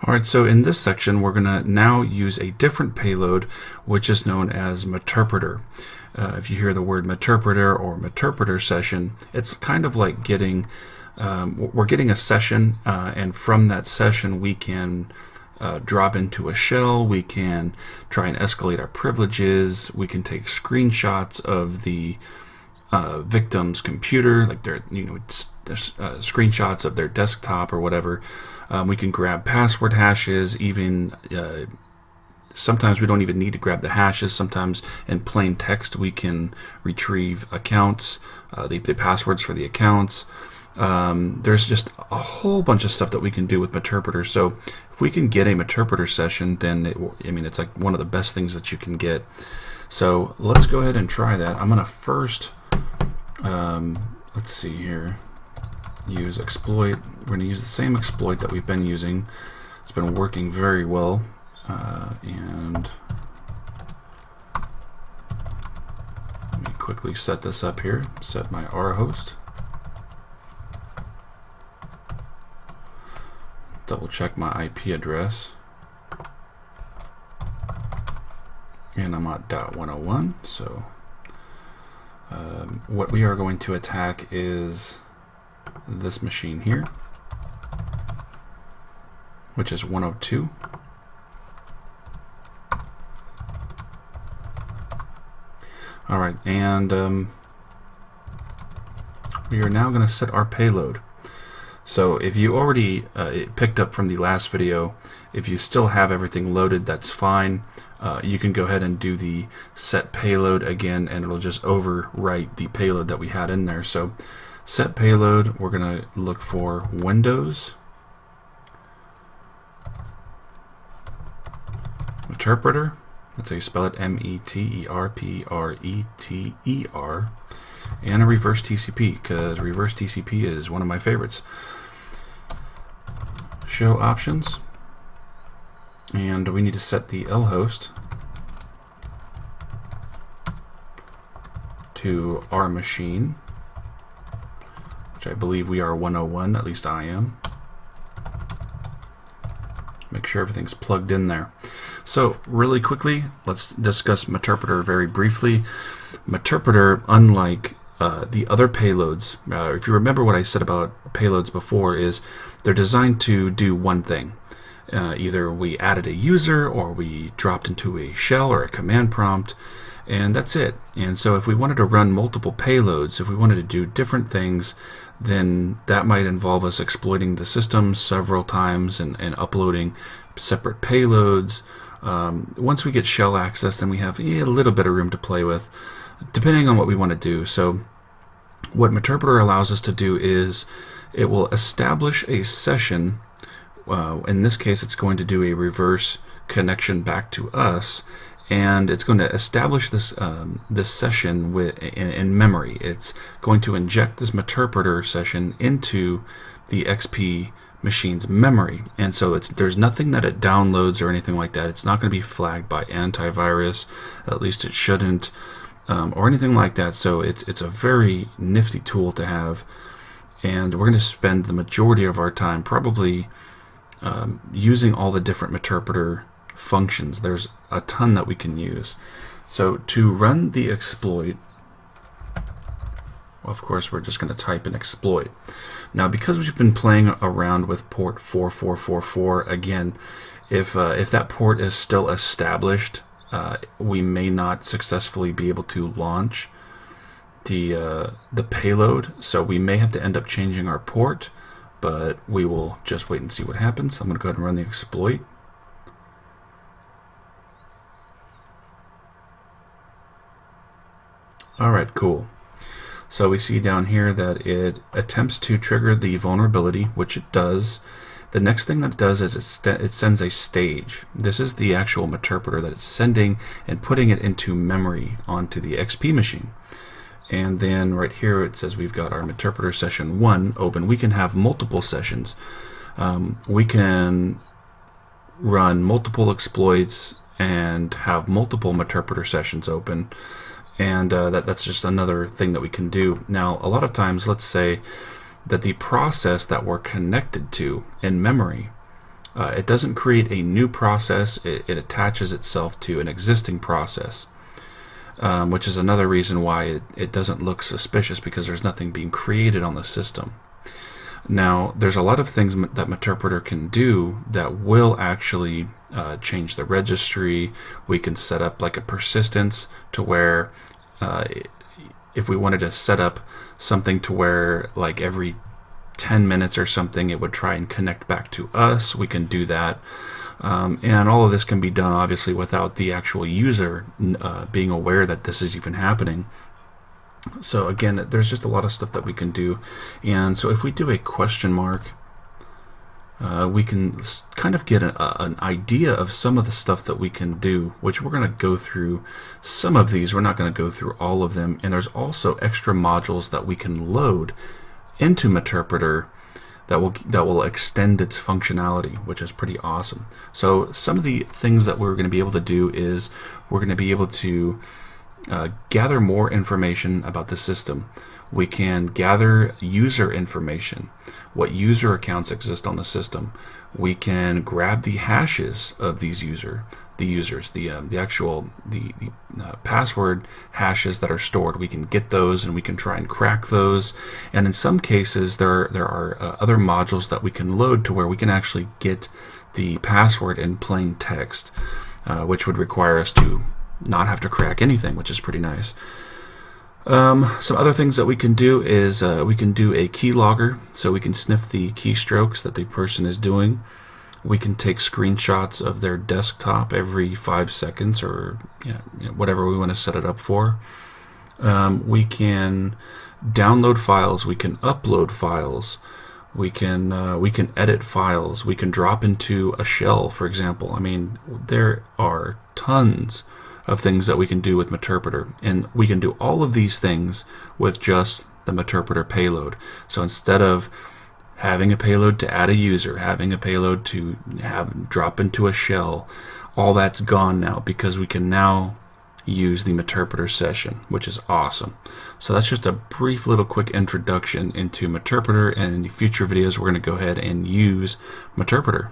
Alright, so in this section we're going to now use a different payload which is known as Meterpreter. If you hear the word Meterpreter or Meterpreter session, it's kind of like we're getting a session, and from that session we can drop into a shell, we can try and escalate our privileges, we can take screenshots of the victim's computer, like their screenshots of their desktop or whatever. We can grab password hashes, even sometimes we don't even need to grab the hashes. Sometimes in plain text we can retrieve accounts, the passwords for the accounts. There's just a whole bunch of stuff that we can do with Meterpreter. So if we can get a Meterpreter session, then it's like one of the best things that you can get. So let's go ahead and try that. I'm going to first, let's see here, use exploit. We're going to use the same exploit that we've been using. It's been working very well. And let me quickly set this up here. Set my R host. Double check my IP address. And I'm at .101. So what we are going to attack is this machine here, which is 102. Alright, and we are now going to set our payload. So if you already picked up from the last video, if you still have everything loaded, that's fine. You can go ahead and do the set payload again, and it'll just overwrite the payload that we had in there. So set payload, we're going to look for Windows, Meterpreter. That's how you spell it, Meterpreter, and a reverse TCP, because reverse TCP is one of my favorites. Show options, and we need to set the L host to our machine, which I believe we are 101, at least I am. Make sure everything's plugged in there. So really quickly, let's discuss Meterpreter very briefly. Meterpreter, unlike the other payloads, if you remember what I said about payloads before, is they're designed to do one thing. Either we added a user, or we dropped into a shell or a command prompt, and that's it. And so if we wanted to run multiple payloads, if we wanted to do different things, then that might involve us exploiting the system several times and uploading separate payloads. Once we get shell access, then we have a little bit of room to play with, depending on what we want to do. So what Meterpreter allows us to do is it will establish a session. In this case, it's going to do a reverse connection back to us, and it's going to establish this this session in memory. It's going to inject this Meterpreter session into the XP machine's memory, and so there's nothing that it downloads or anything like that. It's not going to be flagged by antivirus, at least it shouldn't, or anything like that. So it's a very nifty tool to have, and we're going to spend the majority of our time probably using all the different Meterpreter functions. There's a ton that we can use. So to run the exploit, of course we're just going to type in exploit. Now, because we've been playing around with port 4444, again, if that port is still established, we may not successfully be able to launch the payload, so we may have to end up changing our port, but we will just wait and see what happens. I'm going to go ahead and run the exploit. Alright, cool. So we see down here that it attempts to trigger the vulnerability, which it does. The next thing that it does is it sends a stage. This is the actual Meterpreter that it's sending and putting it into memory onto the XP machine. And then right here it says we've got our Meterpreter session 1 open. We can have multiple sessions. We can run multiple exploits and have multiple Meterpreter sessions open. And that's just another thing that we can do. Now, a lot of times, let's say that the process that we're connected to in memory It doesn't create a new process. It attaches itself to an existing process, which is another reason why it doesn't look suspicious, because there's nothing being created on the system. Now, there's a lot of things that Meterpreter can do that will actually change the registry. We can set up like a persistence to where if we wanted to set up something to where like every 10 minutes or something it would try and connect back to us, we can do that. And all of this can be done obviously without the actual user being aware that this is even happening. So again, there's just a lot of stuff that we can do. And so if we do a question mark, we can kind of get an idea of some of the stuff that we can do, which we're going to go through some of these. We're not going to go through all of them. And there's also extra modules that we can load into Meterpreter that will extend its functionality, which is pretty awesome. So some of the things that we're going to be able to do is we're going to be able to gather more information about the system. We can gather user information, what user accounts exist on the system. We can grab the hashes of these the actual password hashes that are stored. We can get those and we can try and crack those. And in some cases, there are other modules that we can load to where we can actually get the password in plain text, which would require us to not have to crack anything, which is pretty nice. Some other things that we can do is we can do a keylogger, so we can sniff the keystrokes that the person is doing. We can take screenshots of their desktop every 5 seconds, or whatever we want to set it up for. We can download files. We can upload files. We can edit files. We can drop into a shell, for example. I mean, there are tons of things that we can do with Meterpreter, and we can do all of these things with just the Meterpreter payload. So instead of having a payload to add a user, having a payload to drop into a shell, all that's gone now, because we can now use the Meterpreter session, which is awesome. So that's just a brief little quick introduction into Meterpreter, and in the future videos we're going to go ahead and use Meterpreter.